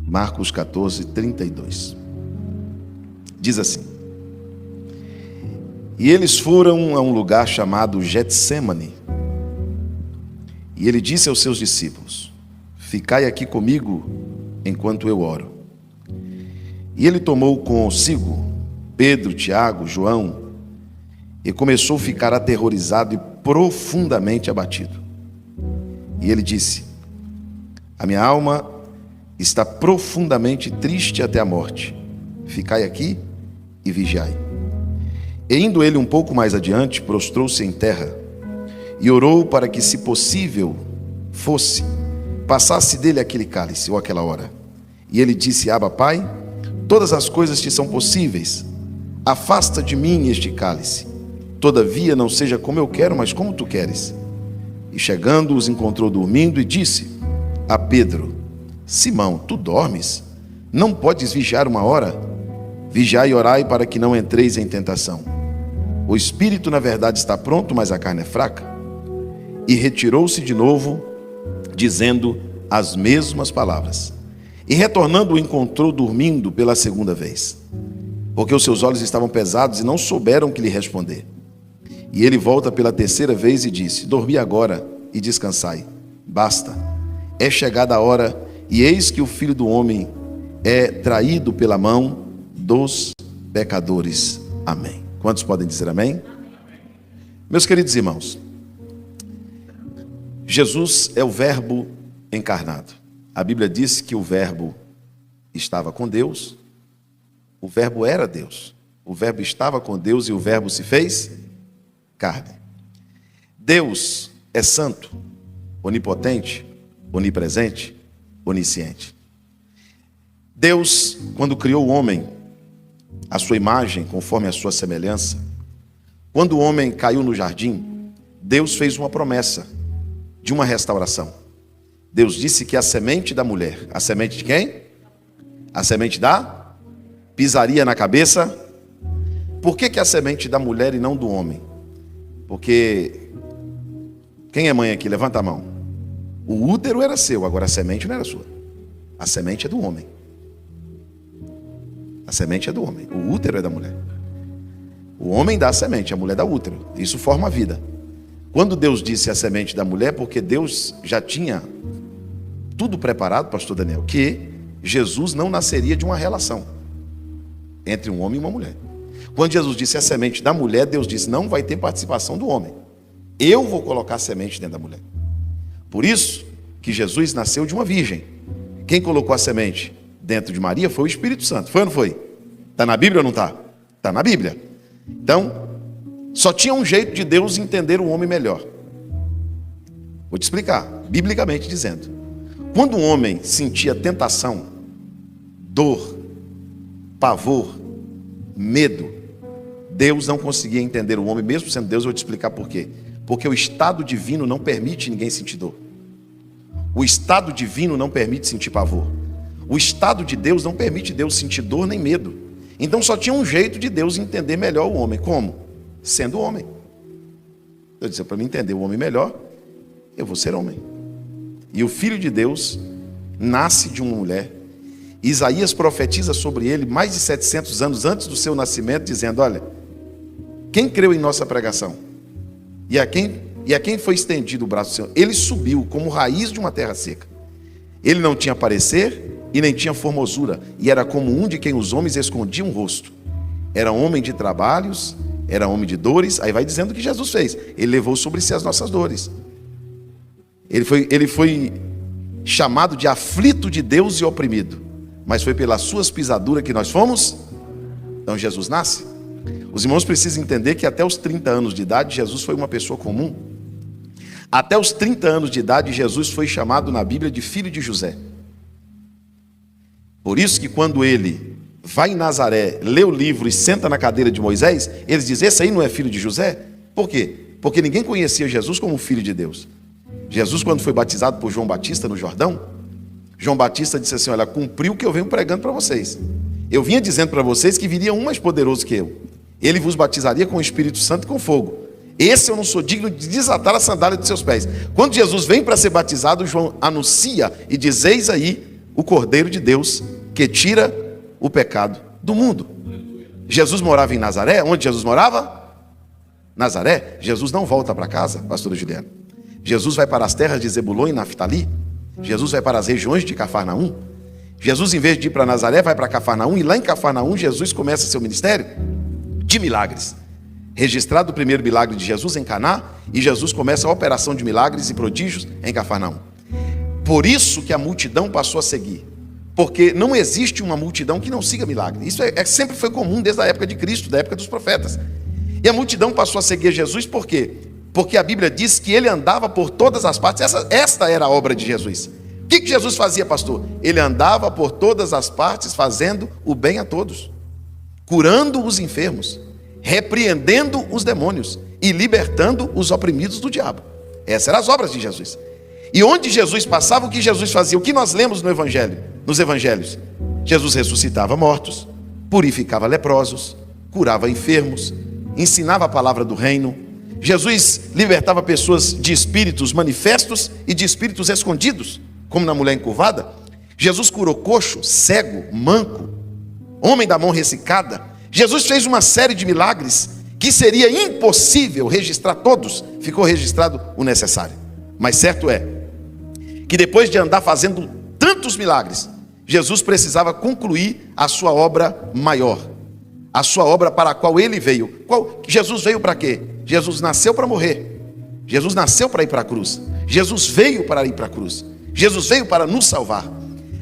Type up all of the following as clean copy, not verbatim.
Marcos 14, 32. Diz assim: E eles foram a um lugar chamado Getsêmani. E ele disse aos seus discípulos: Ficai aqui comigo enquanto eu oro. E ele tomou consigo Pedro, Tiago, João, e começou a ficar aterrorizado e profundamente abatido. E ele disse: A minha alma está profundamente triste até a morte. Ficai aqui e vigiai. E indo ele um pouco mais adiante, prostrou-se em terra e orou para que, se possível fosse, passasse dele aquele cálice ou aquela hora. E ele disse: Abba, Pai, todas as coisas te são possíveis. Afasta de mim este cálice. Todavia não seja como eu quero, mas como tu queres. E chegando, os encontrou dormindo e disse a Pedro: Simão, tu dormes? Não podes vigiar uma hora? Vigiai e orai para que não entreis em tentação. O espírito, na verdade, está pronto, mas a carne é fraca. E retirou-se de novo, dizendo as mesmas palavras. E retornando, o encontrou dormindo pela segunda vez, porque os seus olhos estavam pesados e não souberam que lhe responder. E ele volta pela terceira vez e disse: Dormi agora e descansai. Basta, é chegada a hora, e eis que o Filho do Homem é traído pela mão dos pecadores. Amém. Quantos podem dizer amém? Meus queridos irmãos, Jesus é o Verbo encarnado. A Bíblia diz que o Verbo estava com Deus, o Verbo era Deus, o Verbo estava com Deus e o Verbo se fez carne. Deus é santo, onipotente, onipresente, onisciente. Deus, quando criou o homem, a sua imagem, conforme a sua semelhança, quando o homem caiu no jardim, Deus fez uma promessa de uma restauração. Deus disse que a semente da mulher, a semente de quem? A semente da? Pisaria na cabeça. Por que a semente da mulher e não do homem? Porque, quem é mãe aqui? Levanta a mão. O útero era seu, agora a semente não era sua. A semente é do homem. A semente é do homem, o útero é da mulher. O homem dá a semente, a mulher dá o útero. Isso forma a vida. Quando Deus disse a semente da mulher, porque Deus já tinha tudo preparado, pastor Daniel, que Jesus não nasceria de uma relação entre um homem e uma mulher. Quando Jesus disse a semente da mulher, Deus disse: não vai ter participação do homem. Eu vou colocar a semente dentro da mulher. Por isso que Jesus nasceu de uma virgem. Quem colocou a semente dentro de Maria foi o Espírito Santo. Foi ou não foi? Está na Bíblia ou não está? Está na Bíblia. Então, só tinha um jeito de Deus entender o homem melhor. Vou te explicar, biblicamente dizendo. Quando um homem sentia tentação, dor, pavor, medo, Deus não conseguia entender o homem, mesmo sendo Deus. Eu vou te explicar por quê. Porque o estado divino não permite ninguém sentir dor. O estado divino não permite sentir pavor. O estado de Deus não permite Deus sentir dor nem medo. Então só tinha um jeito de Deus entender melhor o homem. Como? Sendo homem. Eu disse: para mim entender o homem melhor, eu vou ser homem. E o Filho de Deus nasce de uma mulher. Isaías profetiza sobre ele mais de 700 anos antes do seu nascimento, dizendo: olha, quem creu em nossa pregação? E a quem foi estendido o braço do Senhor? Ele subiu como raiz de uma terra seca. Ele não tinha parecer e nem tinha formosura, e era como um de quem os homens escondiam o rosto. Era homem de trabalhos, era homem de dores. Aí vai dizendo o que Jesus fez. Ele levou sobre si as nossas dores. Ele foi chamado de aflito de Deus e oprimido, mas foi pelas suas pisaduras que nós fomos. Então Jesus nasce. Os irmãos precisam entender que até os 30 anos de idade Jesus foi uma pessoa comum. Até os 30 anos de idade Jesus foi chamado na Bíblia de filho de José. Por isso que quando ele vai em Nazaré, lê o livro e senta na cadeira de Moisés, eles dizem: esse aí não é filho de José? Por quê? Porque ninguém conhecia Jesus como filho de Deus. Jesus, quando foi batizado por João Batista no Jordão, João Batista disse assim: olha, cumpriu o que eu venho pregando para vocês. Eu vinha dizendo para vocês que viria um mais poderoso que eu. Ele vos batizaria com o Espírito Santo e com fogo. Esse eu não sou digno de desatar a sandália de seus pés. Quando Jesus vem para ser batizado, João anuncia e diz: eis aí o Cordeiro de Deus que tira o pecado do mundo. Jesus morava em Nazaré. Onde Jesus morava? Nazaré. Jesus não volta para casa, pastora Juliana. Jesus vai para as terras de Zebulon e Naftali. Jesus vai para as regiões de Cafarnaum. Jesus, em vez de ir para Nazaré, vai para Cafarnaum. E lá em Cafarnaum, Jesus começa seu ministério de milagres. Registrado o primeiro milagre de Jesus em Caná. E Jesus começa a operação de milagres e prodígios em Cafarnaum. Por isso que a multidão passou a seguir. Porque não existe uma multidão que não siga milagre. Isso sempre foi comum desde a época de Cristo, da época dos profetas. E a multidão passou a seguir Jesus por quê? Porque a Bíblia diz que ele andava por todas as partes. Esta era a obra de Jesus. O que Jesus fazia, pastor? Ele andava por todas as partes fazendo o bem a todos, curando os enfermos, repreendendo os demônios e libertando os oprimidos do diabo. Essas eram as obras de Jesus. E onde Jesus passava, o que Jesus fazia? O que nós lemos no Evangelho, nos Evangelhos? Jesus ressuscitava mortos, purificava leprosos, curava enfermos, ensinava a palavra do reino. Jesus libertava pessoas de espíritos manifestos e de espíritos escondidos, como na mulher encurvada. Jesus curou coxo, cego, manco, homem da mão ressecada. Jesus fez uma série de milagres que seria impossível registrar todos. Ficou registrado o necessário. Mas certo é que depois de andar fazendo tantos milagres, Jesus precisava concluir a sua obra maior, a sua obra para a qual ele veio. Jesus veio para quê? Jesus nasceu para morrer. Jesus nasceu para ir para a cruz. Jesus veio para ir para a cruz. Jesus veio para nos salvar.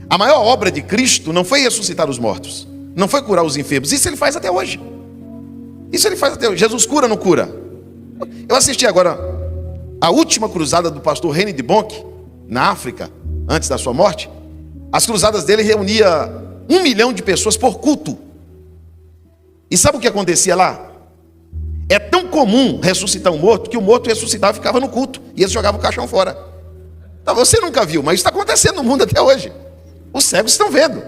A maior obra de Cristo não foi ressuscitar os mortos, não foi curar os enfermos. Isso ele faz até hoje. Isso ele faz até hoje. Jesus cura ou não cura? Eu assisti agora a última cruzada do pastor Reinhard Bonnke, na África, antes da sua morte. As cruzadas dele reunia 1 milhão de pessoas por culto. E sabe o que acontecia lá? É tão comum ressuscitar um morto, que o morto ressuscitava e ficava no culto, e eles jogavam o caixão fora. Então, você nunca viu, mas isso está acontecendo no mundo até hoje. Os cegos estão vendo.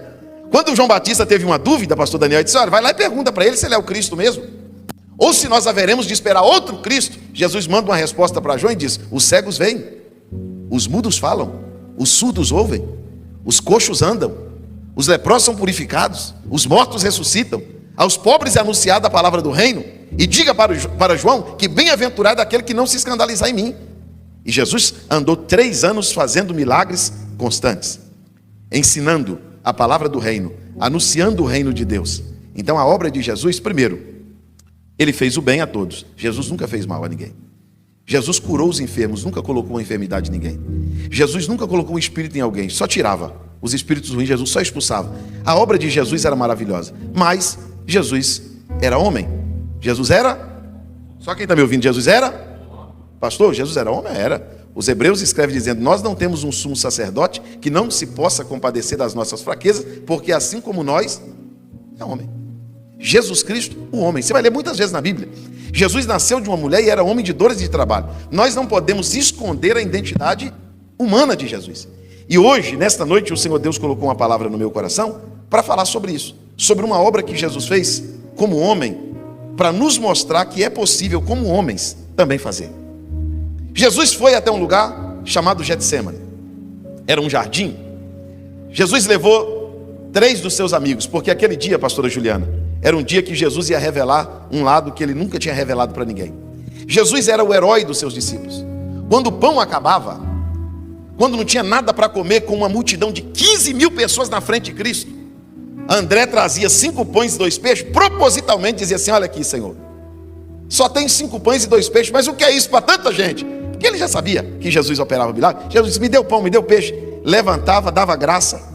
Quando o João Batista teve uma dúvida, pastor Daniel disse: olha, vai lá e pergunta para ele se ele é o Cristo mesmo, ou se nós haveremos de esperar outro Cristo. Jesus manda uma resposta para João e diz: os cegos veem, os mudos falam, os surdos ouvem, os coxos andam, os leprosos são purificados, os mortos ressuscitam, aos pobres é anunciada a palavra do reino, e diga para João que bem-aventurado é aquele que não se escandalizar em mim. E Jesus andou 3 anos fazendo milagres constantes, ensinando a palavra do reino, anunciando o reino de Deus. Então a obra de Jesus, primeiro, ele fez o bem a todos. Jesus nunca fez mal a ninguém. Jesus curou os enfermos, nunca colocou uma enfermidade em ninguém. Jesus nunca colocou um espírito em alguém, só tirava os espíritos ruins. Jesus só expulsava. A obra de Jesus era maravilhosa, mas Jesus era homem. Jesus era? Só quem está me ouvindo, Jesus era? Pastor, Jesus era homem? Era. Os Hebreus escrevem dizendo: nós não temos um sumo sacerdote que não se possa compadecer das nossas fraquezas, porque assim como nós, é homem. Jesus Cristo, o homem. Você vai ler muitas vezes na Bíblia. Jesus nasceu de uma mulher e era homem de dores e de trabalho. Nós não podemos esconder a identidade humana de Jesus. E hoje, nesta noite, o Senhor Deus colocou uma palavra no meu coração para falar sobre isso, sobre uma obra que Jesus fez como homem, para nos mostrar que é possível, como homens, também fazer. Jesus foi até um lugar chamado Getsemane. Era um jardim. Jesus levou 3 dos seus amigos, porque aquele dia, pastora Juliana, era um dia que Jesus ia revelar um lado que ele nunca tinha revelado para ninguém. Jesus era o herói dos seus discípulos. Quando o pão acabava, quando não tinha nada para comer, com uma multidão de 15 mil pessoas na frente de Cristo, André trazia 5 pães e 2 peixes, propositalmente dizia assim: olha aqui, Senhor, só tem 5 pães e 2 peixes, mas o que é isso para tanta gente? Porque ele já sabia que Jesus operava milagre. Jesus disse: me deu pão, me deu peixe. Levantava, dava graça.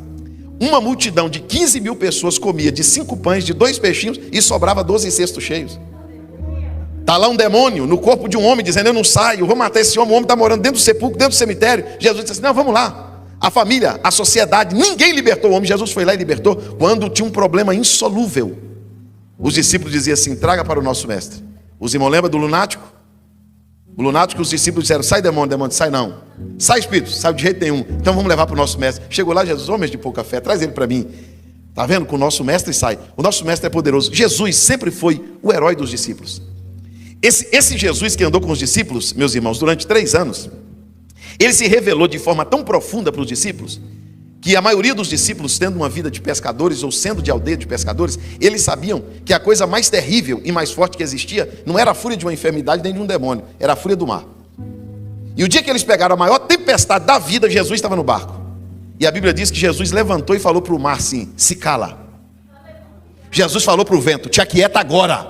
Uma multidão de 15 mil pessoas comia de 5 pães, de 2 peixinhos, e sobrava 12 cestos cheios. Está lá um demônio no corpo de um homem dizendo: eu não saio, vou matar esse homem. O homem está morando dentro do sepulcro, dentro do cemitério. Jesus disse assim: não, vamos lá. A família, a sociedade, ninguém libertou o homem. Jesus foi lá e libertou quando tinha um problema insolúvel. Os discípulos diziam assim: traga para o nosso mestre. Os irmãos lembram do lunático? O lunático, os discípulos disseram: sai demônio, demônio, sai não. Sai espírito, sai de jeito nenhum. Então vamos levar para o nosso mestre. Chegou lá Jesus: homens de pouca fé, traz ele para mim. Está vendo? Com o nosso mestre sai. O nosso mestre é poderoso. Jesus sempre foi o herói dos discípulos. Esse Jesus que andou com os discípulos, meus irmãos, durante 3 anos, ele se revelou de forma tão profunda para os discípulos, que a maioria dos discípulos, tendo uma vida de pescadores ou sendo de aldeia de pescadores, eles sabiam que a coisa mais terrível e mais forte que existia não era a fúria de uma enfermidade nem de um demônio, era a fúria do mar. E o dia que eles pegaram a maior tempestade da vida, Jesus estava no barco. E a Bíblia diz que Jesus levantou e falou para o mar assim: se cala. Jesus falou para o vento: te aquieta agora.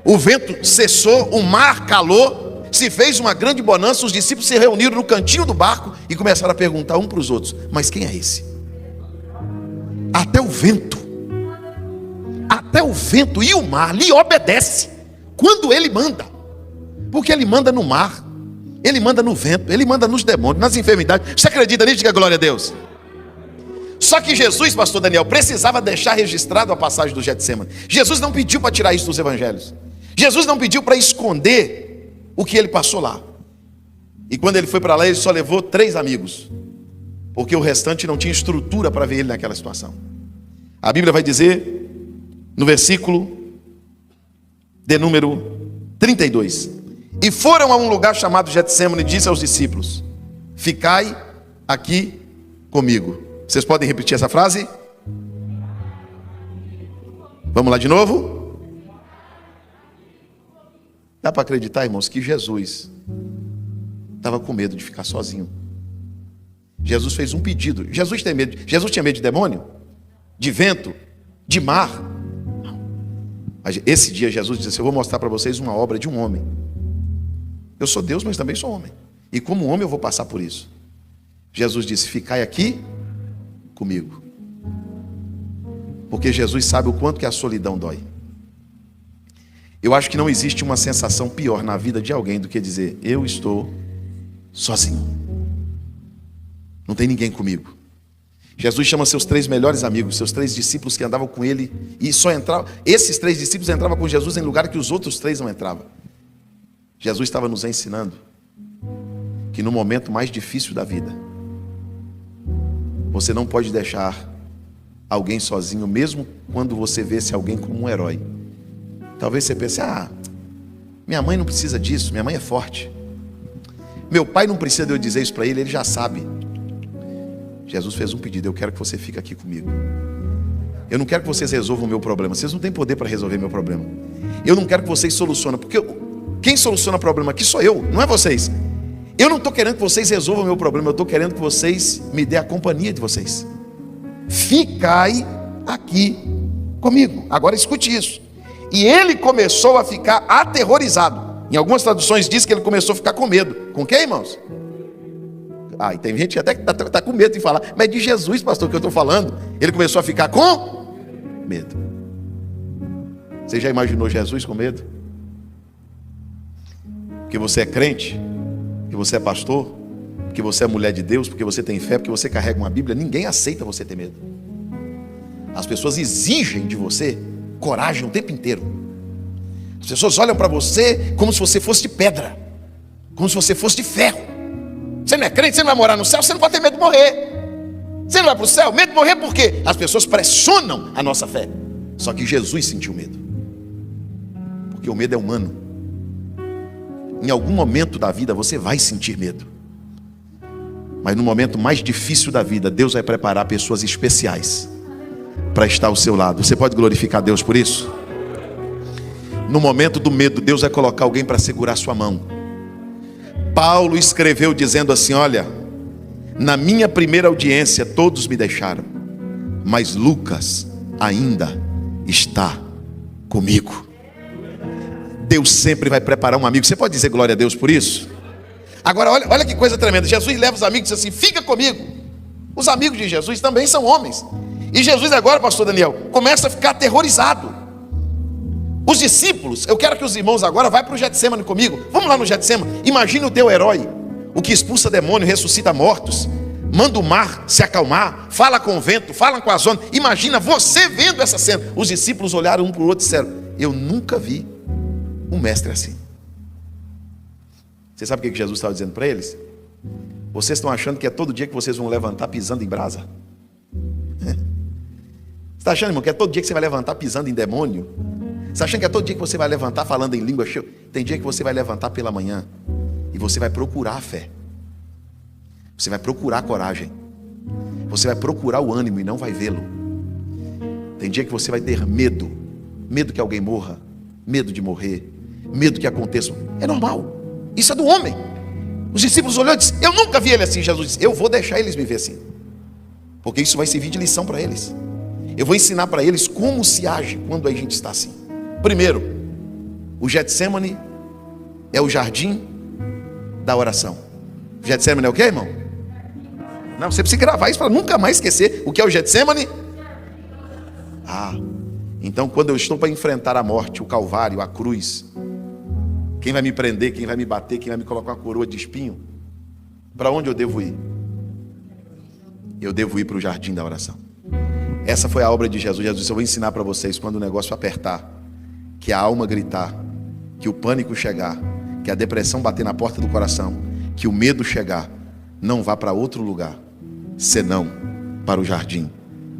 O vento cessou, o mar calou, se fez uma grande bonança. Os discípulos se reuniram no cantinho do barco e começaram a perguntar um para os outros: mas quem é esse? Até o vento e o mar lhe obedece quando ele manda. Porque ele manda no mar, ele manda no vento, ele manda nos demônios, nas enfermidades. Você acredita nisso? Diga glória a Deus. Só que Jesus, pastor Daniel, precisava deixar registrado a passagem do Getsêmani. Jesus não pediu para tirar isso dos evangelhos. Jesus não pediu para esconder o que ele passou lá. E quando ele foi para lá, ele só levou 3 amigos, porque o restante não tinha estrutura para ver ele naquela situação. A Bíblia vai dizer, no versículo de número 32: e foram a um lugar chamado Getsêmani, e disse aos discípulos: ficai aqui comigo. Vocês podem repetir essa frase? Vamos lá de novo? Dá para acreditar, irmãos, que Jesus estava com medo de ficar sozinho. Jesus fez um pedido. Jesus tinha medo de demônio? De vento? De mar? Não. Mas esse dia Jesus disse assim: eu vou mostrar para vocês uma obra de um homem. Eu sou Deus, mas também sou homem. E como homem eu vou passar por isso. Jesus disse: ficai aqui comigo. Porque Jesus sabe o quanto que a solidão dói. Eu acho que não existe uma sensação pior na vida de alguém do que dizer: eu estou sozinho, não tem ninguém comigo. Jesus chama seus 3 melhores amigos, seus 3 discípulos que andavam com ele, e só entravam, esses 3 discípulos entravam com Jesus em lugar que os outros 3 não entravam. Jesus estava nos ensinando que no momento mais difícil da vida, você não pode deixar alguém sozinho, mesmo quando você vê esse alguém como um herói. Talvez você pense: minha mãe não precisa disso, minha mãe é forte. Meu pai não precisa de eu dizer isso para ele, ele já sabe. Jesus fez um pedido: eu quero que você fique aqui comigo. Eu não quero que vocês resolvam o meu problema. Vocês não têm poder para resolver meu problema. Eu não quero que vocês solucionem, porque quem soluciona o problema aqui sou eu, não é vocês. Eu não estou querendo que vocês resolvam o meu problema, eu estou querendo que vocês me dêem a companhia de vocês. Ficai aqui comigo. Agora escute isso. E ele começou a ficar aterrorizado. Em algumas traduções diz que ele começou a ficar com medo. Com quem, irmãos? E tem gente que até está com medo de falar. Mas é de Jesus, pastor, que eu estou falando. Ele começou a ficar com medo. Você já imaginou Jesus com medo? Porque você é crente, porque você é pastor, porque você é mulher de Deus, porque você tem fé, porque você carrega uma Bíblia. Ninguém aceita você ter medo. As pessoas exigem de você coragem o tempo inteiro. As pessoas olham para você como se você fosse de pedra, como se você fosse de ferro. Você não é crente, você não vai morar no céu, você não pode ter medo de morrer. Você não vai para o céu, medo de morrer por quê? As pessoas pressionam a nossa fé. Só que Jesus sentiu medo, porque o medo é humano. Em algum momento da vida você vai sentir medo, mas no momento mais difícil da vida, Deus vai preparar pessoas especiais para estar ao seu lado. Você pode glorificar Deus por isso? No momento do medo, Deus vai colocar alguém para segurar sua mão. Paulo escreveu dizendo assim: olha, na minha primeira audiência todos me deixaram, mas Lucas ainda está comigo. Deus sempre vai preparar um amigo. Você pode dizer glória a Deus por isso? Agora olha que coisa tremenda. Jesus leva os amigos e diz assim: fica comigo. Os amigos de Jesus também são homens. E Jesus agora, pastor Daniel, começa a ficar aterrorizado. Os discípulos, eu quero que os irmãos agora vá para o Getsêmani comigo. Vamos lá no Getsêmani. Imagine o teu herói, o que expulsa demônio, ressuscita mortos, manda o mar se acalmar, fala com o vento, fala com as ondas. Imagina você vendo essa cena. Os discípulos olharam um para o outro e disseram: eu nunca vi um mestre assim. Você sabe o que Jesus estava dizendo para eles? Vocês estão achando que é todo dia que vocês vão levantar pisando em brasa? Você está achando, irmão, que é todo dia que você vai levantar pisando em demônio? Você está achando que é todo dia que você vai levantar falando em língua cheia? Tem dia que você vai levantar pela manhã e você vai procurar a fé. Você vai procurar a coragem. você vai procurar o ânimo e não vai vê-lo. Tem dia que você vai ter medo, medo que alguém morra, medo de morrer, medo que aconteça. É normal, isso é do homem. Os discípulos olharam e disseram: eu nunca vi ele assim. Jesus disse: eu vou deixar eles me ver assim, porque isso vai servir de lição para eles. Eu vou ensinar para eles como se age quando a gente está assim. Primeiro, o Getsemane é o jardim da oração. O Getsemane é o quê, irmão? Não, você precisa gravar isso para nunca mais esquecer. O que é o Getsemane? Então quando eu estou para enfrentar a morte, o Calvário, a cruz, quem vai me prender, quem vai me bater, quem vai me colocar uma coroa de espinho, para onde eu devo ir? Eu devo ir para o jardim da oração. Essa foi a obra de Jesus. Jesus disse: eu vou ensinar para vocês, quando o negócio apertar, que a alma gritar, que o pânico chegar, que a depressão bater na porta do coração, que o medo chegar, não vá para outro lugar, senão para o jardim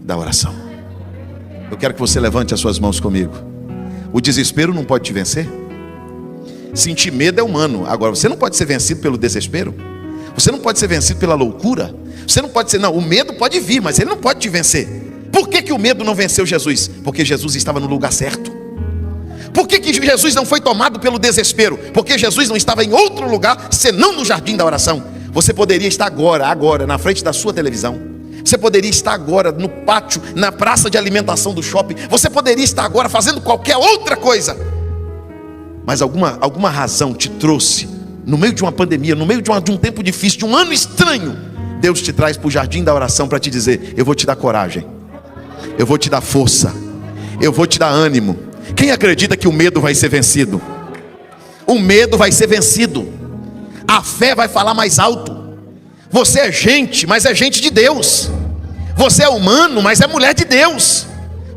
da oração. Eu quero que você levante as suas mãos comigo. O desespero não pode te vencer. Sentir medo é humano. Agora, você não pode ser vencido pelo desespero. Você não pode ser vencido pela loucura. Você não pode ser, não, o medo pode vir, mas ele não pode te vencer. Por que o medo não venceu Jesus? Porque Jesus estava no lugar certo. Por que Jesus não foi tomado pelo desespero? Porque Jesus não estava em outro lugar, senão no jardim da oração. Você poderia estar agora, na frente da sua televisão. Você poderia estar agora no pátio, na praça de alimentação do shopping. Você poderia estar agora fazendo qualquer outra coisa. Mas alguma razão te trouxe, no meio de uma pandemia, no meio de um tempo difícil, de um ano estranho. Deus te traz para o jardim da oração para te dizer: eu vou te dar coragem, eu vou te dar força, eu vou te dar ânimo. Quem acredita que o medo vai ser vencido? O medo vai ser vencido. A fé vai falar mais alto. Você é gente, mas é gente de Deus. Você é humano, mas é mulher de Deus.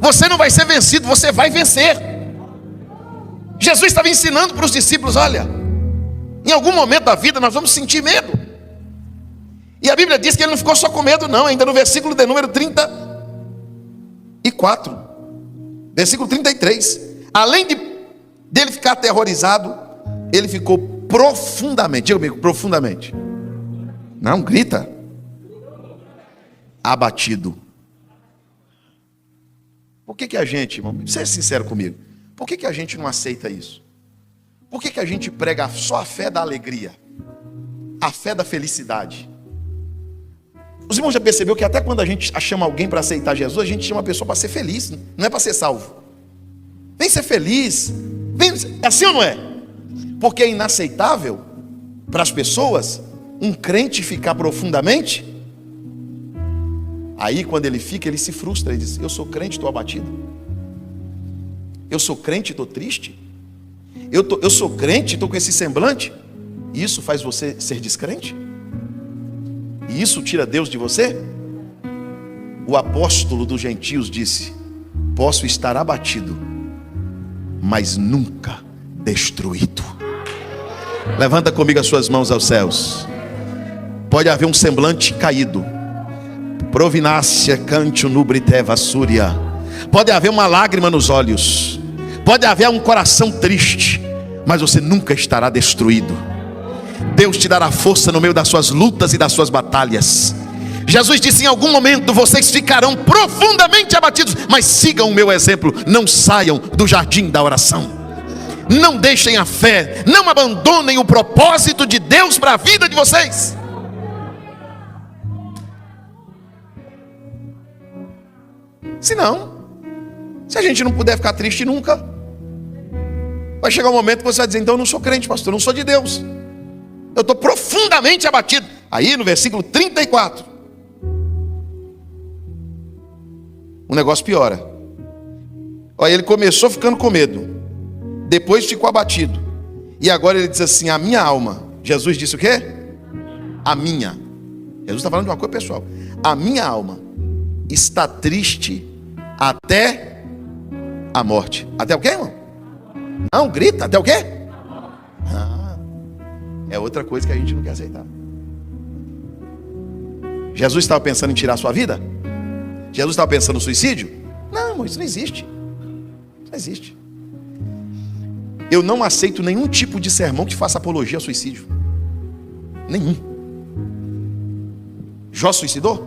Você não vai ser vencido, você vai vencer. Jesus estava ensinando para os discípulos: olha, em algum momento da vida nós vamos sentir medo. E a Bíblia diz que ele não ficou só com medo não. Ainda no versículo de número 34, versículo 33, além dele ficar aterrorizado, ele ficou profundamente, diga comigo, profundamente, não, grita, abatido. Por que a gente, irmão, seja sincero comigo, por que a gente não aceita isso? Por que a gente prega só a fé da alegria, a fé da felicidade? Os irmãos já perceberam que até quando a gente chama alguém para aceitar Jesus, a gente chama a pessoa para ser feliz, não é para ser salvo. Vem ser feliz, vem, é assim ou não é? Porque é inaceitável para as pessoas um crente ficar profundamente. Aí quando ele fica, ele se frustra, ele diz: eu sou crente, estou abatido. Eu sou crente, estou triste. Eu sou crente, estou com esse semblante. Isso faz você ser descrente? E isso tira Deus de você? O apóstolo dos gentios disse: posso estar abatido, mas nunca destruído. Levanta comigo as suas mãos aos céus. Pode haver um semblante caído, provinácia cante nubrite súria. Pode haver uma lágrima nos olhos, pode haver um coração triste, mas você nunca estará destruído. Deus te dará força no meio das suas lutas e das suas batalhas. Jesus disse: em algum momento vocês ficarão profundamente abatidos, mas sigam o meu exemplo, não saiam do jardim da oração. Não deixem a fé, não abandonem o propósito de Deus para a vida de vocês. Se a gente não puder ficar triste nunca, vai chegar um momento que você vai dizer: então eu não sou crente, pastor, eu não sou de Deus, eu estou profundamente abatido. Aí no versículo 34, o negócio piora. Olha, ele começou ficando com medo, depois ficou abatido, e agora ele diz assim: a minha alma. Jesus disse o quê? A minha. Jesus está falando de uma coisa pessoal. A minha alma está triste até a morte. Até o quê, irmão? Não, grita, até o quê? É outra coisa que a gente não quer aceitar. Jesus estava pensando em tirar a sua vida? Jesus estava pensando no suicídio? Não, irmão, isso não existe. Não existe. Eu não aceito nenhum tipo de sermão que faça apologia ao suicídio. Nenhum. Jó suicidou?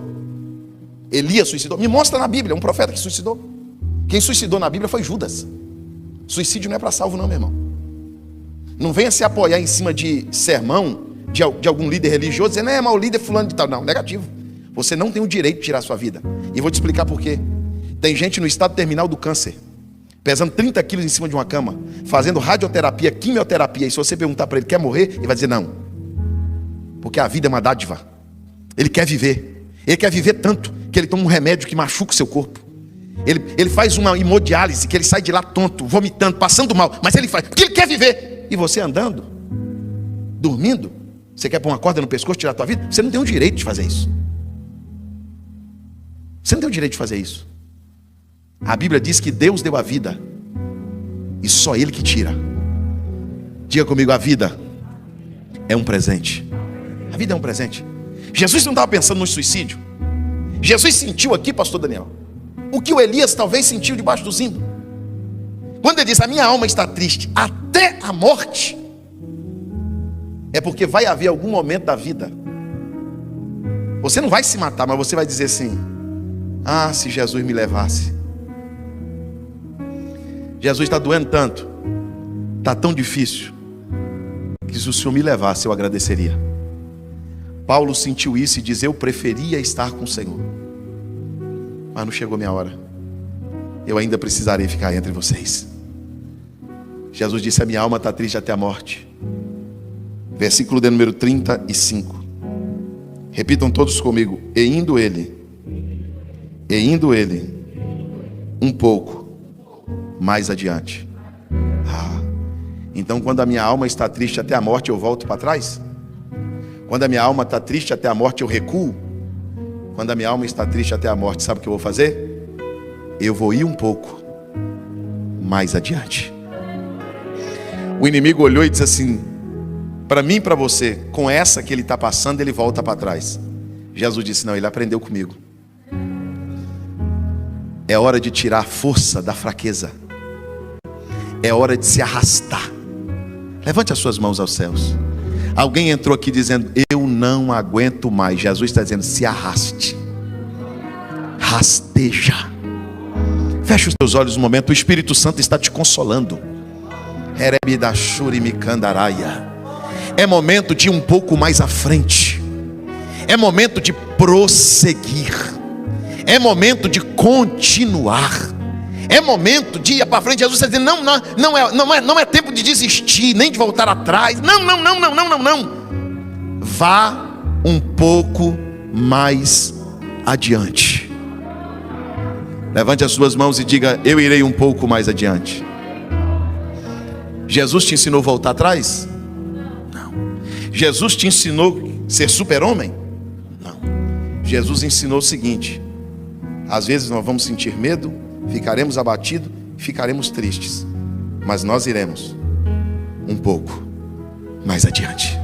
Elias suicidou. Me mostra na Bíblia um profeta que suicidou. Quem suicidou na Bíblia foi Judas. Suicídio não é para salvo não, meu irmão. Não venha se apoiar em cima de sermão de algum líder religioso, dizendo, mas o líder fulano de tal. Não, negativo. Você não tem o direito de tirar a sua vida. E vou te explicar por quê. Tem gente no estado terminal do câncer, pesando 30 quilos em cima de uma cama, fazendo radioterapia, quimioterapia, e se você perguntar para ele, quer morrer? Ele vai dizer não. Porque a vida é uma dádiva. Ele quer viver. Ele quer viver tanto que ele toma um remédio que machuca o seu corpo. Ele faz uma hemodiálise, que ele sai de lá tonto, vomitando, passando mal, mas ele faz, porque ele quer viver. E você andando, dormindo, você quer pôr uma corda no pescoço, tirar a tua vida? Você não tem o direito de fazer isso. Você não tem o direito de fazer isso. A Bíblia diz que Deus deu a vida e só Ele que tira. Diga comigo, a vida é um presente. A vida é um presente. Jesus não estava pensando no suicídio. Jesus sentiu aqui, pastor Daniel, o que o Elias talvez sentiu debaixo do zimbro. Quando ele diz, a minha alma está triste até a morte, é porque vai haver algum momento da vida. Você não vai se matar, mas você vai dizer assim, se Jesus me levasse. Jesus está doendo tanto, está tão difícil, que se o Senhor me levasse, eu agradeceria. Paulo sentiu isso e diz, eu preferia estar com o Senhor, mas não chegou minha hora. Eu ainda precisarei ficar entre vocês. Jesus disse, a minha alma está triste até a morte. Versículo de número 35. Repitam todos comigo. E indo ele um pouco mais adiante. Então quando a minha alma está triste até a morte, eu volto para trás? Quando a minha alma está triste até a morte, eu recuo? Quando a minha alma está triste até a morte, sabe o que eu vou fazer? Eu vou ir um pouco mais adiante. O inimigo olhou e disse assim, para mim e para você, com essa que ele está passando, ele volta para trás. Jesus disse, não, ele aprendeu comigo. É hora de tirar a força da fraqueza. É hora de se arrastar. Levante as suas mãos aos céus. Alguém entrou aqui dizendo, eu não aguento mais. Jesus está dizendo, se arraste. Rasteja. Feche os teus olhos um momento. O Espírito Santo está te consolando. É momento de ir um pouco mais à frente. É momento de prosseguir. É momento de continuar. É momento de ir para frente. Jesus está dizendo, não é tempo de desistir, nem de voltar atrás. Não. Vá um pouco mais adiante. Levante as suas mãos e diga, eu irei um pouco mais adiante. Jesus te ensinou a voltar atrás? Não. Jesus te ensinou a ser super-homem? Não. Jesus ensinou o seguinte, às vezes nós vamos sentir medo, ficaremos abatidos, ficaremos tristes, mas nós iremos um pouco mais adiante.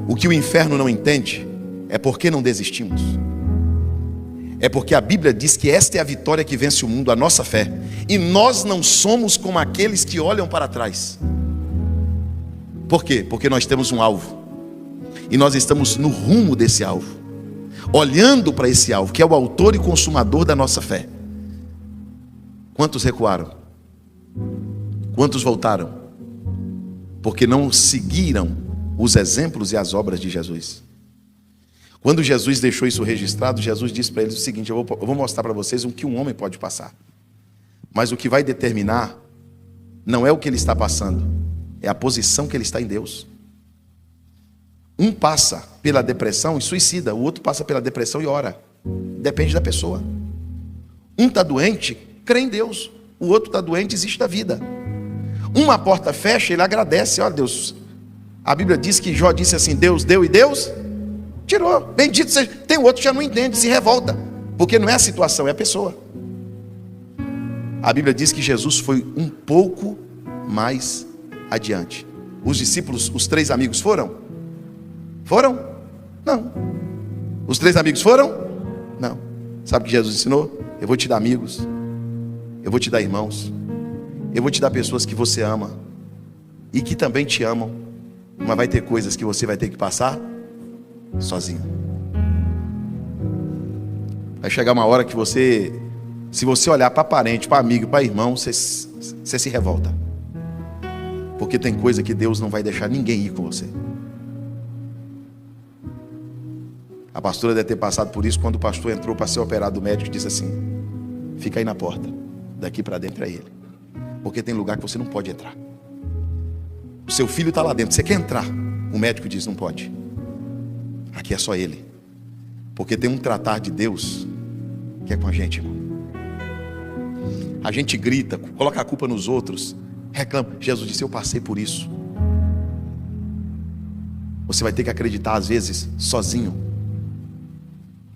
O que o inferno não entende é porque não desistimos. É porque a Bíblia diz que esta é a vitória que vence o mundo, a nossa fé. E nós não somos como aqueles que olham para trás. Por quê? Porque nós temos um alvo. E nós estamos no rumo desse alvo, olhando para esse alvo, que é o autor e consumador da nossa fé. Quantos recuaram? Quantos voltaram? Porque não seguiram os exemplos e as obras de Jesus. Quando Jesus deixou isso registrado, Jesus disse para eles o seguinte, eu vou mostrar para vocês o que um homem pode passar. Mas o que vai determinar não é o que ele está passando, é a posição que ele está em Deus. Um passa pela depressão e suicida, o outro passa pela depressão e ora. Depende da pessoa. Um está doente, crê em Deus. O outro está doente, desiste da vida. Uma porta fecha, ele agradece, ó Deus. A Bíblia diz que Jó disse assim, Deus deu e Deus tirou. Bendito seja. Tem outro que já não entende, se revolta, porque não é a situação, é a pessoa. A Bíblia diz que Jesus foi um pouco mais adiante. Os discípulos, os 3 amigos foram? Foram? Não. Os 3 amigos foram? Não. Sabe o que Jesus ensinou? Eu vou te dar amigos, eu vou te dar irmãos, eu vou te dar pessoas que você ama e que também te amam, mas vai ter coisas que você vai ter que passar sozinho. Vai chegar uma hora que você, se você olhar para parente, para amigo, para irmão, você se revolta. Porque tem coisa que Deus não vai deixar ninguém ir com você. A pastora deve ter passado por isso quando o pastor entrou para ser operado. O médico disse assim: fica aí na porta, daqui para dentro é ele, porque tem lugar que você não pode entrar. O seu filho está lá dentro, você quer entrar? O médico diz: não pode, aqui é só ele, porque tem um tratar de Deus que é com a gente, irmão. A gente grita, coloca a culpa nos outros, reclama. Jesus disse: eu passei por isso. Você vai ter que acreditar às vezes sozinho.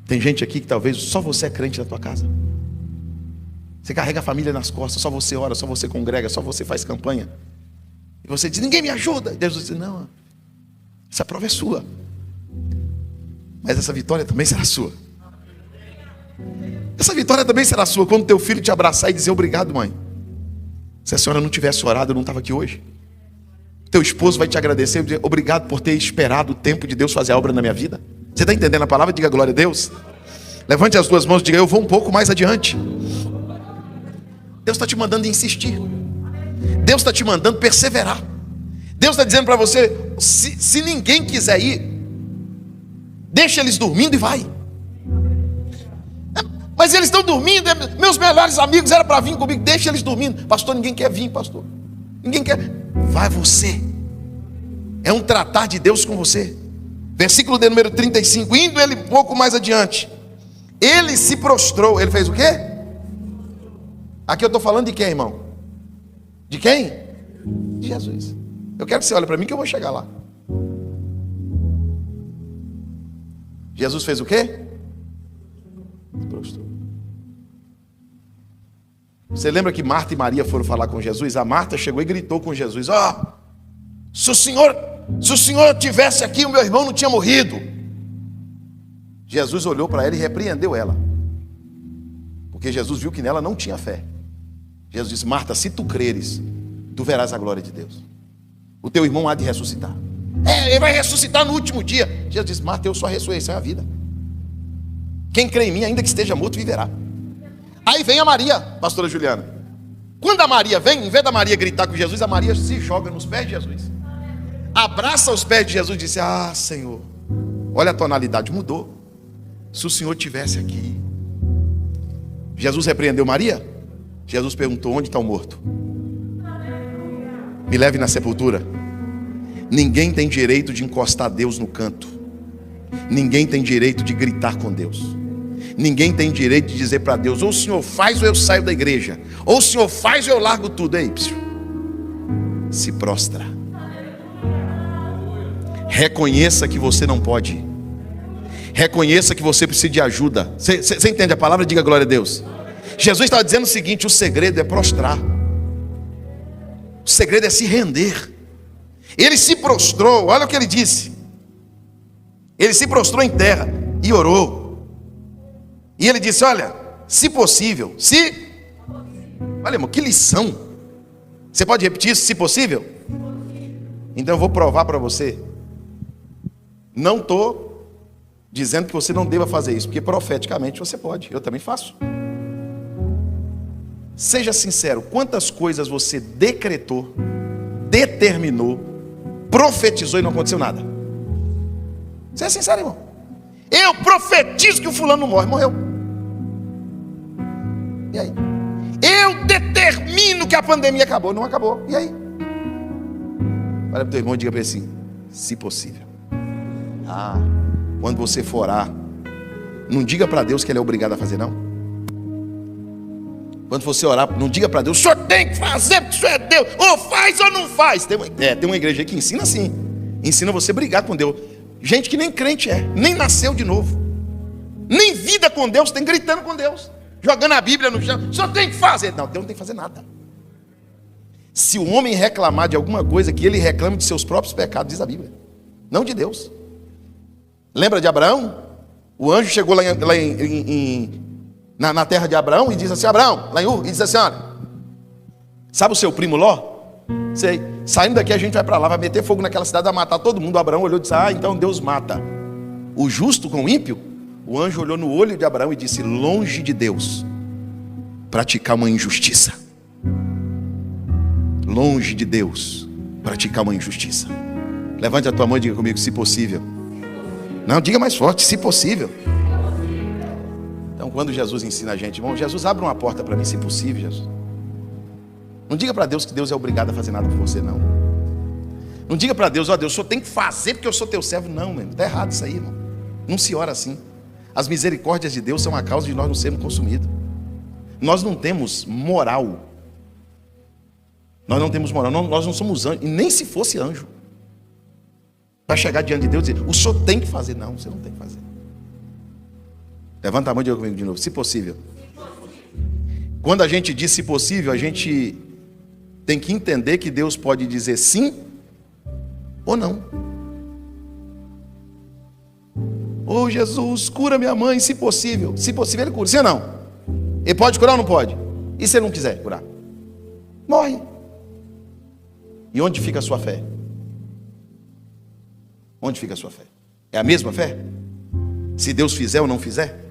Tem gente aqui que talvez só você é crente na tua casa. Você carrega a família nas costas, só você ora, só você congrega, só você faz campanha. E você diz: ninguém me ajuda. E Deus diz: não, essa prova é sua, mas essa vitória também será sua. Essa vitória também será sua quando teu filho te abraçar e dizer: obrigado, mãe. Se a senhora não tivesse orado, eu não estava aqui hoje. Teu esposo vai te agradecer e dizer: obrigado por ter esperado o tempo de Deus fazer a obra na minha vida. Você está entendendo a palavra? Diga glória a Deus. Levante as duas mãos e diga: eu vou um pouco mais adiante. Deus está te mandando insistir. Deus está te mandando perseverar. Deus está dizendo para você: se ninguém quiser ir, deixa eles dormindo e vai. Mas eles estão dormindo, meus melhores amigos eram para vir comigo. Deixa eles dormindo. Pastor, ninguém quer vir, pastor. Ninguém quer. Vai você. É um tratar de Deus com você. Versículo de número 35. Indo ele um pouco mais adiante, ele se prostrou. Ele fez o quê? Aqui eu estou falando de quem, irmão? De quem? De Jesus. Eu quero que você olhe para mim que eu vou chegar lá. Jesus fez o quê? Se prostrou. Você lembra que Marta e Maria foram falar com Jesus? A Marta chegou e gritou com Jesus: ó, se o Senhor tivesse aqui, o meu irmão não tinha morrido. Jesus olhou para ela e repreendeu ela, porque Jesus viu que nela não tinha fé. Jesus disse: Marta, se tu creres, tu verás a glória de Deus. O teu irmão há de ressuscitar. Ele vai ressuscitar no último dia. Jesus disse: Marta, eu sou a ressurreição e a vida. Quem crê em mim, ainda que esteja morto, viverá. Aí vem a Maria, pastora Juliana. Quando a Maria vem, em vez da Maria gritar com Jesus, a Maria se joga nos pés de Jesus, abraça os pés de Jesus e disse: ah, Senhor, olha a tonalidade, mudou. Se o Senhor tivesse aqui. Jesus repreendeu Maria? Jesus perguntou: onde está o morto? Me leve na sepultura. Ninguém tem direito de encostar Deus no canto. Ninguém tem direito de gritar com Deus. Ninguém tem direito de dizer para Deus: ou o Senhor faz ou eu saio da igreja, ou o Senhor faz ou eu largo tudo. Ei, se prostra. Reconheça que você não pode. Reconheça que você precisa de ajuda. Você entende a palavra? Diga glória a Deus. Jesus estava dizendo o seguinte: o segredo é prostrar. O segredo é se render. Ele se prostrou, olha o que ele disse. Ele se prostrou em terra e orou. E ele disse: olha, se possível, olha, irmão, que lição. Você pode repetir isso? Se possível? Então eu vou provar para você. Não estou dizendo que você não deva fazer isso, porque profeticamente você pode. Eu também faço. Seja sincero, quantas coisas você decretou, determinou, profetizou e não aconteceu nada? Seja sincero, irmão. Eu profetizo que o fulano não morre, morreu. E aí? Eu determino que a pandemia acabou, não acabou. E aí? Olha para o teu irmão e diga para ele assim: se possível. Quando você for orar, não diga para Deus que Ele é obrigado a fazer, não. Quando você orar, não diga para Deus: o senhor tem que fazer porque o senhor é Deus, ou faz ou não faz. Tem uma igreja aí que ensina assim. Ensina você a brigar com Deus. Gente que nem crente é, nem nasceu de novo, nem vida com Deus, tem gritando com Deus, jogando a Bíblia no chão. Só tem que fazer. Não, Deus não tem que fazer nada. Se o homem reclamar de alguma coisa, que ele reclame de seus próprios pecados, diz a Bíblia, não de Deus. Lembra de Abraão? O anjo chegou lá na terra de Abraão e disse assim: Abraão, lá em Ur, e disse assim: olha, sabe o seu primo Ló? Sei, saindo daqui a gente vai para lá, vai meter fogo naquela cidade, vai matar todo mundo. Abraão olhou e disse: então Deus mata o justo com o ímpio? O anjo olhou no olho de Abraão e disse: longe de Deus praticar uma injustiça. Longe de Deus praticar uma injustiça. Levante a tua mão e diga comigo: se possível. Não, diga mais forte: se possível. Então, quando Jesus ensina a gente, irmão, Jesus, abre uma porta para mim, se possível, Jesus. Não diga para Deus que Deus é obrigado a fazer nada por você, não. Não diga para Deus: ó Deus, o senhor tem que fazer porque eu sou teu servo. Não, meu, está errado isso aí, irmão. Não se ora assim. As misericórdias de Deus são a causa de nós não sermos consumidos. Nós não temos moral. Nós não temos moral, nós não somos anjos. E nem se fosse anjo, para chegar diante de Deus e dizer: o senhor tem que fazer. Não, você não tem que fazer. Levanta a mão e diga comigo de novo: se possível. Quando a gente diz se possível, a gente tem que entender que Deus pode dizer sim ou não. Oh Jesus, cura minha mãe, se possível. Se possível ele cura, sim ou não? Ele pode curar ou não pode? E se ele não quiser curar? Morre. E onde fica a sua fé? Onde fica a sua fé? É a mesma fé? Se Deus fizer ou não fizer?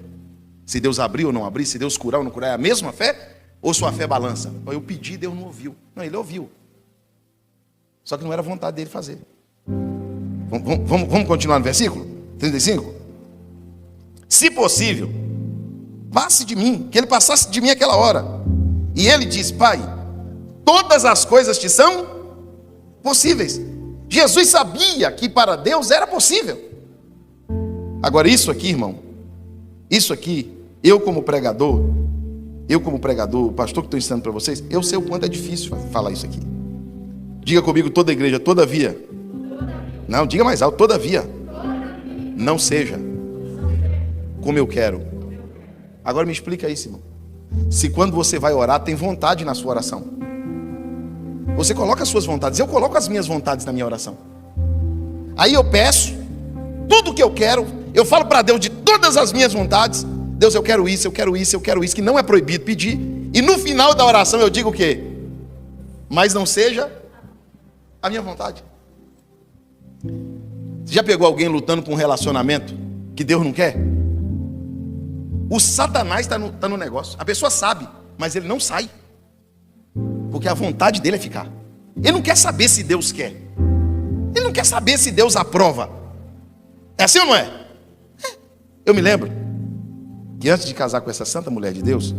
Se Deus abrir ou não abrir? Se Deus curar ou não curar? É a mesma fé? Ou sua fé balança? Eu pedi, Deus não ouviu. Não, ele ouviu. Só que não era vontade dele fazer. Vamos continuar no versículo 35? Se possível, passe de mim, que ele passasse de mim aquela hora. E ele diz: Pai, todas as coisas te são possíveis. Jesus sabia que para Deus era possível. Agora isso aqui, irmão, isso aqui, eu como pregador, o pastor que estou ensinando para vocês, eu sei o quanto é difícil falar isso aqui. Diga comigo, toda a igreja: todavia. Não, diga mais alto: todavia não seja como eu quero. Agora me explica isso, irmão. Se quando você vai orar, tem vontade na sua oração, você coloca as suas vontades, eu coloco as minhas vontades na minha oração. Aí eu peço tudo o que eu quero, eu falo para Deus de todas as minhas vontades: Deus, eu quero isso, eu quero isso, eu quero isso, que não é proibido pedir. E no final da oração eu digo o quê? Mas não seja a minha vontade. Você já pegou alguém lutando com um relacionamento que Deus não quer? O Satanás está no negócio. A pessoa sabe, mas ele não sai, porque a vontade dele é ficar. Ele não quer saber se Deus quer. Ele não quer saber se Deus aprova. É assim ou não é? Eu me lembro que antes de casar com essa santa mulher de Deus,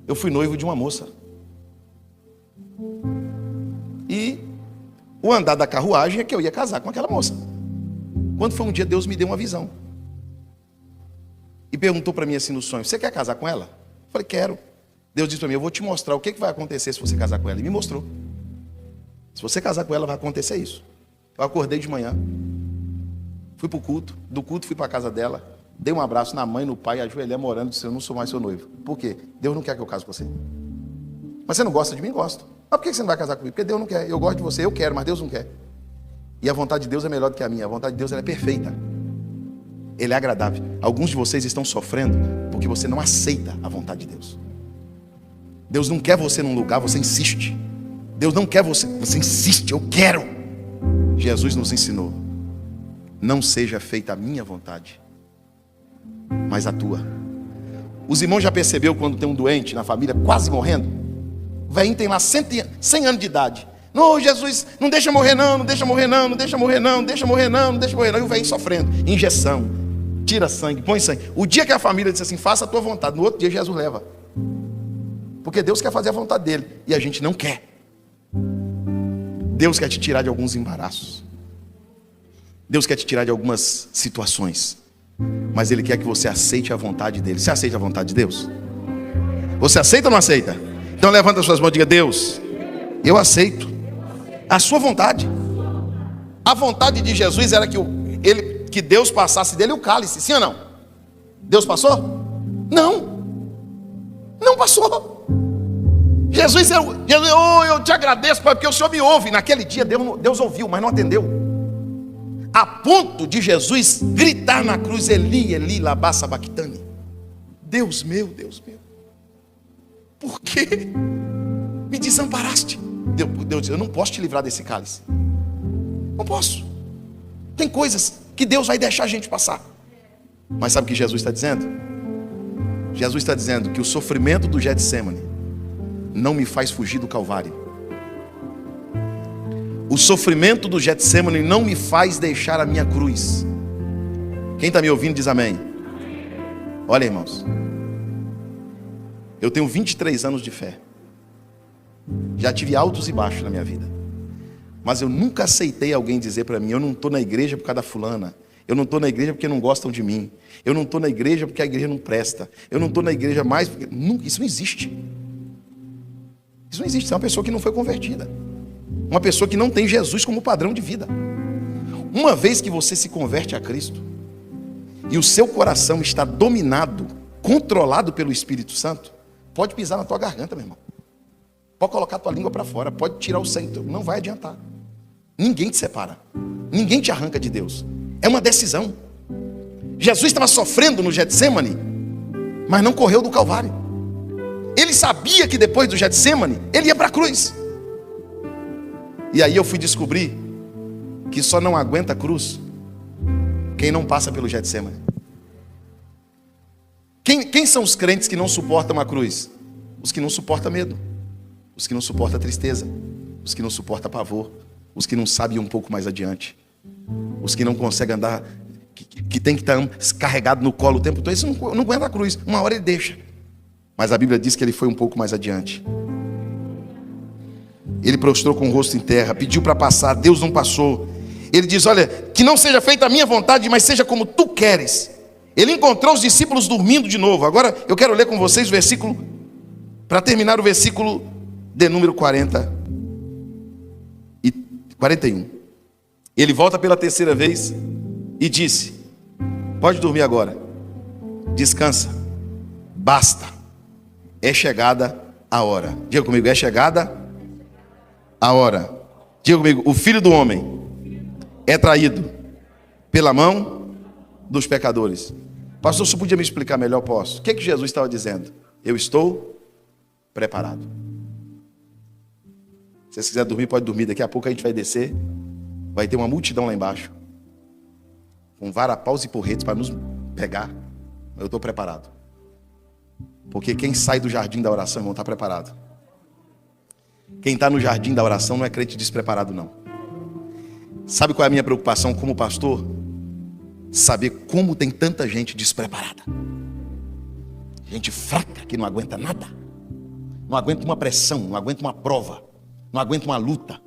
eu fui noivo de uma moça. E o andar da carruagem é que eu ia casar com aquela moça. Quando foi um dia, Deus me deu uma visão e perguntou para mim assim no sonho: você quer casar com ela? Eu falei: quero. Deus disse para mim: eu vou te mostrar o que vai acontecer se você casar com ela. E me mostrou: se você casar com ela, vai acontecer isso. Eu acordei de manhã, fui para o culto, do culto fui para a casa dela, dei um abraço na mãe, no pai, ajoelhei morando e disse: eu não sou mais seu noivo. Por quê? Deus não quer que eu case com você. Mas você não gosta de mim? Gosto. Mas por que você não vai casar comigo? Porque Deus não quer. Eu gosto de você, eu quero, mas Deus não quer. E a vontade de Deus é melhor do que a minha. A vontade de Deus, ela é perfeita. Ele é agradável. Alguns de vocês estão sofrendo porque você não aceita a vontade de Deus. Deus não quer você num lugar, você insiste. Deus não quer você, você insiste: eu quero. Jesus nos ensinou: não seja feita a minha vontade, mas a tua. Os irmãos já percebeu quando tem um doente na família quase morrendo? O velhinho tem lá 100 anos de idade. Não, Jesus, não deixa morrer não, não deixa morrer não, não deixa morrer não, não deixa morrer não, não deixa morrer não. E o velhinho sofrendo, injeção, tira sangue, põe sangue. O dia que a família disse assim: faça a tua vontade, no outro dia Jesus leva. Porque Deus quer fazer a vontade dele e a gente não quer. Deus quer te tirar de alguns embaraços. Deus quer te tirar de algumas situações. Mas Ele quer que você aceite a vontade dele. Você aceita a vontade de Deus? Você aceita ou não aceita? Então levanta as suas mãos e diga: Deus, eu aceito a sua vontade. A vontade de Jesus era que Deus passasse dele o cálice, sim ou não? Deus passou? Não passou. Jesus, eu te agradeço, Pai, porque o Senhor me ouve. Naquele dia Deus ouviu, mas não atendeu. A ponto de Jesus gritar na cruz: Eli, Eli, lama sabachthani. Deus meu, por que me desamparaste? Deus disse: eu não posso te livrar desse cálice. Não posso. Tem coisas que Deus vai deixar a gente passar. Mas sabe o que Jesus está dizendo? Jesus está dizendo que o sofrimento do Getsemane não me faz fugir do Calvário. O sofrimento do Getsemane não me faz deixar a minha cruz. Quem está me ouvindo diz amém. Olha, irmãos, eu tenho 23 anos de fé. Já tive altos e baixos na minha vida. Mas eu nunca aceitei alguém dizer para mim: eu não estou na igreja por causa da fulana. Eu não estou na igreja porque não gostam de mim. Eu não estou na igreja porque a igreja não presta. Eu não estou na igreja mais porque... Isso não existe. Isso não existe. Isso é uma pessoa que não foi convertida. Uma pessoa que não tem Jesus como padrão de vida. Uma vez que você se converte a Cristo e o seu coração está dominado, controlado pelo Espírito Santo, pode pisar na tua garganta, meu irmão. Pode colocar a tua língua para fora, pode tirar o sangue, não vai adiantar. Ninguém te separa. Ninguém te arranca de Deus. É uma decisão. Jesus estava sofrendo no Getsemane, mas não correu do Calvário. Ele sabia que depois do Getsemane, ele ia para a cruz. E aí eu fui descobrir que só não aguenta a cruz quem não passa pelo Getsemane. Quem são os crentes que não suportam a cruz? Os que não suportam medo, os que não suportam tristeza, os que não suportam pavor, os que não sabem ir um pouco mais adiante, os que não conseguem andar, que tem que estar carregado no colo o tempo todo. Isso não aguenta a cruz, uma hora ele deixa. Mas a Bíblia diz que ele foi um pouco mais adiante. Ele prostrou com o rosto em terra, pediu para passar, Deus não passou. Ele diz: olha, que não seja feita a minha vontade, mas seja como tu queres. Ele encontrou os discípulos dormindo de novo. Agora eu quero ler com vocês o versículo, para terminar o versículo de número 40 e 41. Ele volta pela terceira vez e disse: pode dormir agora, descansa, basta, é chegada a hora. Diga comigo: é chegada a hora. Diga comigo: o Filho do Homem é traído pela mão dos pecadores. Pastor, você podia me explicar melhor? Posso. O que Jesus estava dizendo? Eu estou preparado. Se você quiser dormir, pode dormir. Daqui a pouco a gente vai descer. Vai ter uma multidão lá embaixo, com varapaus e porretes para nos pegar. Eu estou preparado. Porque quem sai do jardim da oração, irmão, está preparado. Quem está no jardim da oração não é crente despreparado, não. Sabe qual é a minha preocupação como pastor? Saber como tem tanta gente despreparada. Gente fraca que não aguenta nada. Não aguenta uma pressão, não aguenta uma prova, não aguenta uma luta.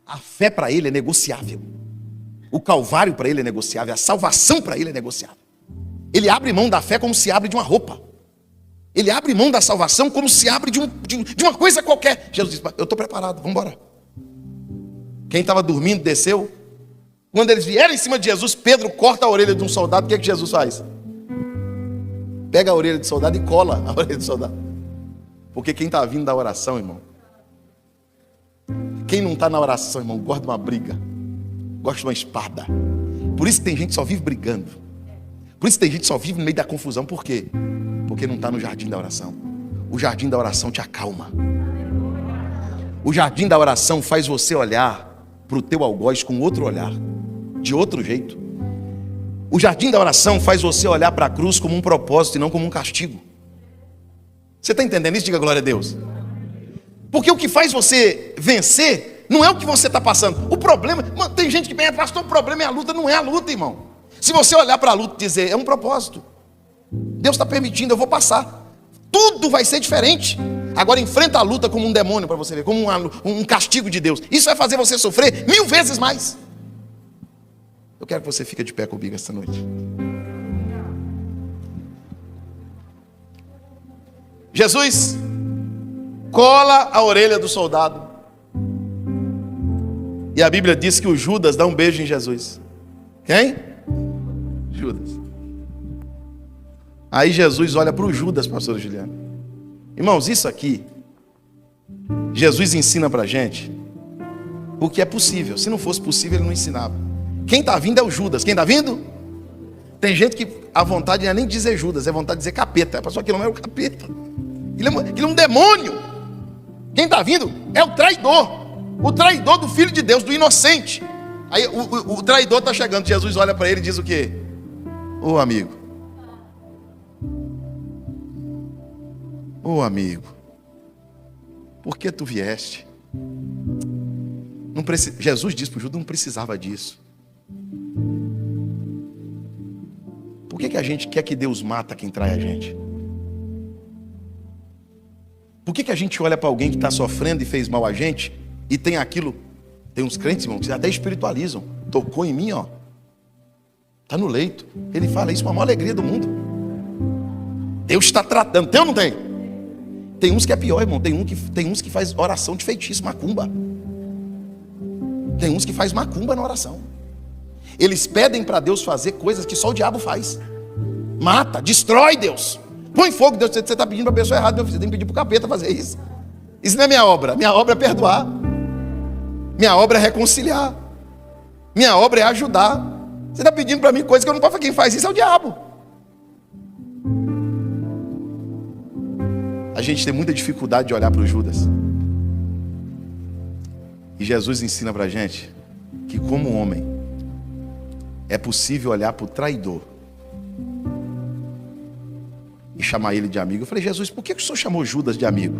A fé para ele é negociável. O Calvário para ele é negociável. A salvação para ele é negociável. Ele abre mão da fé como se abre de uma roupa. Ele abre mão da salvação como se abre de uma coisa qualquer. Jesus diz: eu estou preparado, vamos embora. Quem estava dormindo desceu. Quando eles vieram em cima de Jesus, Pedro corta a orelha de um soldado. O que é que Jesus faz? Pega a orelha do soldado e cola a orelha do soldado. Porque quem está vindo da oração, irmão, quem não está na oração, irmão, gosta de uma briga, gosta de uma espada. Por isso que tem gente que só vive brigando. Por isso que tem gente que só vive no meio da confusão. Por quê? Porque não está no jardim da oração. O jardim da oração te acalma. O jardim da oração faz você olhar para o teu algoz com outro olhar, de outro jeito. O jardim da oração faz você olhar para a cruz como um propósito e não como um castigo. Você está entendendo isso? Diga glória a Deus. Porque o que faz você vencer não é o que você está passando. O problema, mano, tem gente que pensa: pastor, o problema é a luta. Não é a luta, irmão. Se você olhar para a luta e dizer: é um propósito, Deus está permitindo, eu vou passar, tudo vai ser diferente. Agora enfrenta a luta como um demônio, para você ver, como um castigo de Deus. Isso vai fazer você sofrer 1000 vezes mais. Eu quero que você fique de pé comigo esta noite. Jesus cola a orelha do soldado. E a Bíblia diz que o Judas dá um beijo em Jesus. Quem? Judas. Aí Jesus olha para o Judas, pastor Juliano. Irmãos, isso aqui, Jesus ensina para a gente o que é possível. Se não fosse possível, ele não ensinava. Quem está vindo é o Judas. Quem está vindo? Tem gente que a vontade não é nem dizer Judas, é vontade de dizer capeta. Pastor, aquilo não é o capeta. Aquilo é um demônio. Quem está vindo é o traidor. O traidor do Filho de Deus, do inocente. Aí o traidor está chegando. Jesus olha para ele e diz o quê? Ô amigo. Ô amigo. Por que tu vieste? Não Jesus disse para o Judas, não precisava disso. Por que a gente quer que Deus mata quem trai a gente? Por que a gente olha para alguém que está sofrendo e fez mal a gente e tem aquilo? Tem uns crentes, irmão, que até espiritualizam. Tocou em mim, ó. Está no leito. Ele fala isso com a maior alegria do mundo. Deus está tratando. Tem ou não tem? Tem uns que é pior, irmão. Tem uns que faz oração de feitiço, macumba. Tem uns que faz macumba na oração. Eles pedem para Deus fazer coisas que só o diabo faz. Mata, destrói Deus. Põe fogo, Deus. Você está pedindo para a pessoa errada, meu filho. Você tem que pedir para o capeta fazer isso. Isso não é minha obra. Minha obra é perdoar. Minha obra é reconciliar. Minha obra é ajudar. Você está pedindo para mim coisas que eu não posso fazer. Quem faz isso é o diabo. A gente tem muita dificuldade de olhar para o Judas. E Jesus ensina para a gente que, como homem, é possível olhar para o traidor e chamar ele de amigo. Eu falei, Jesus, por que o senhor chamou Judas de amigo?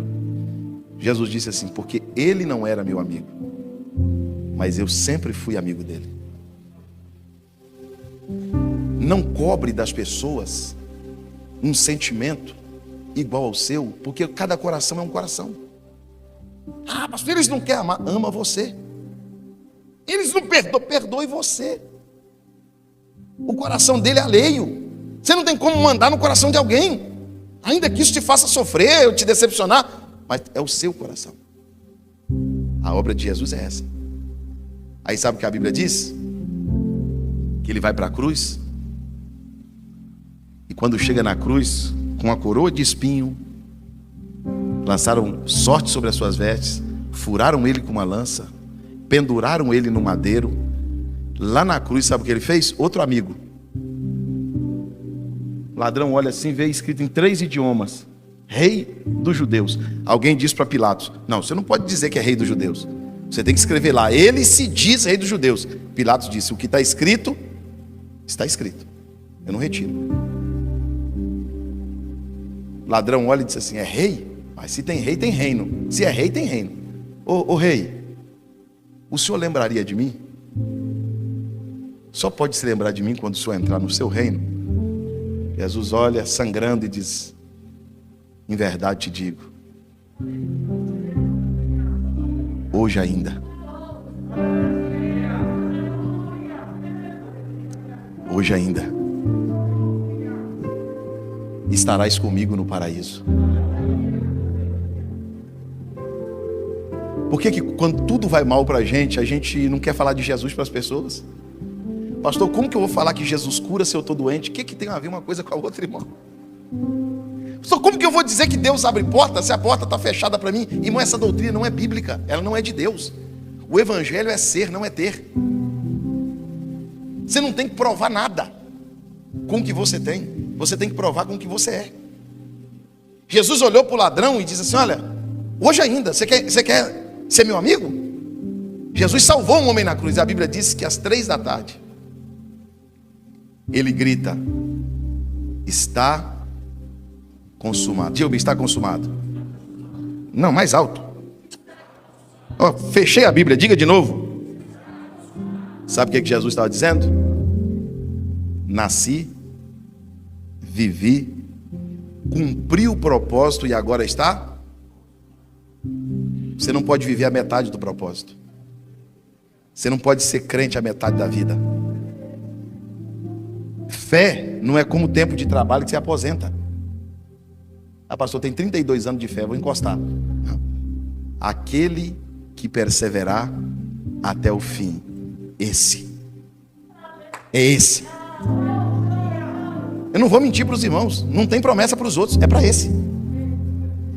Jesus disse assim, porque ele não era meu amigo, mas eu sempre fui amigo dele. Não cobre das pessoas um sentimento igual ao seu, porque cada coração é um coração. Ah, pastor, eles não querem amar. Ama você. Eles não perdoam, perdoe você. O coração dele é alheio. Você não tem como mandar no coração de alguém, ainda que isso te faça sofrer ou te decepcionar, mas é o seu coração. A obra de Jesus é essa. Aí sabe o que a Bíblia diz? Que ele vai para a cruz, e quando chega na cruz, com a coroa de espinho, lançaram sorte sobre as suas vestes, furaram ele com uma lança, penduraram ele no madeiro. Lá na cruz, sabe o que ele fez? Outro amigo. O ladrão olha assim, vê escrito em 3 idiomas: Rei dos Judeus. Alguém diz para Pilatos: não, você não pode dizer que é Rei dos Judeus. Você tem que escrever lá, ele se diz Rei dos Judeus. Pilatos disse, o que está escrito, está escrito. Eu não retiro. O ladrão olha e diz assim, é rei? Mas se tem rei, tem reino. Se é rei, tem reino. Ô rei, o senhor lembraria de mim? Só pode se lembrar de mim quando o senhor entrar no seu reino. Jesus olha sangrando e diz, em verdade te digo, hoje ainda. Hoje ainda estarás comigo no paraíso. Por que quando tudo vai mal para a gente não quer falar de Jesus para as pessoas? Pastor, como que eu vou falar que Jesus cura se eu estou doente? O que tem a ver uma coisa com a outra, irmão? Pastor, como que eu vou dizer que Deus abre porta se a porta está fechada para mim? Irmão, essa doutrina não é bíblica, ela não é de Deus. O evangelho é ser, não é ter. Você não tem que provar nada com o que você tem. Você tem que provar com o que você é. Jesus olhou para o ladrão e disse assim, olha, hoje ainda, você quer ser meu amigo? Jesus salvou um homem na cruz. A Bíblia diz que às 3 da tarde, ele grita, está consumado. Diga, está consumado. Não, mais alto. Oh, fechei a Bíblia, diga de novo. Sabe o que Jesus estava dizendo? Nasci, vivi, cumpri o propósito e agora está. Você não pode viver a metade do propósito. Você não pode ser crente a metade da vida. Fé não é como o tempo de trabalho que você aposenta. Ah, pastor, tem 32 anos de fé, vou encostar. Não. Aquele que perseverar até o fim, esse. É esse. Eu não vou mentir para os irmãos, não tem promessa para os outros, é para esse.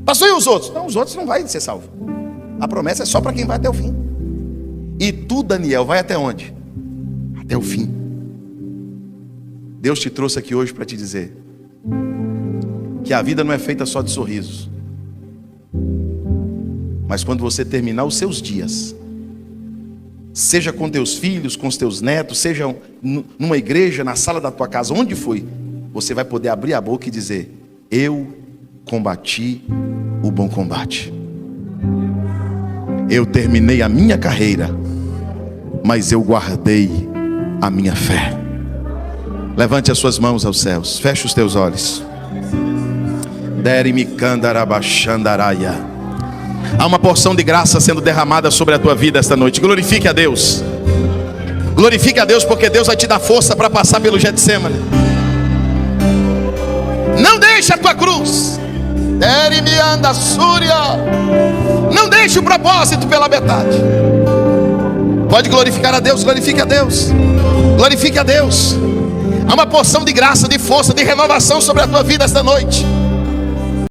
Pastor, e os outros? Não, os outros não vão ser salvos. A promessa é só para quem vai até o fim. E tu, Daniel, vai até onde? Até o fim. Deus te trouxe aqui hoje para te dizer que a vida não é feita só de sorrisos, mas quando você terminar os seus dias, seja com teus filhos, com os teus netos, seja numa igreja, na sala da tua casa, onde foi, você vai poder abrir a boca e dizer: eu combati o bom combate, eu terminei a minha carreira, mas eu guardei a minha fé. Levante as suas mãos aos céus, feche os teus olhos. Há uma porção de graça sendo derramada sobre a tua vida esta noite. Glorifique a Deus. Glorifique a Deus, porque Deus vai te dar força para passar pelo Getsemane. Não deixe a tua cruz. Não deixe o propósito pela metade. Pode glorificar a Deus, glorifique a Deus. Glorifique a Deus. Há uma porção de graça, de força, de renovação sobre a tua vida esta noite.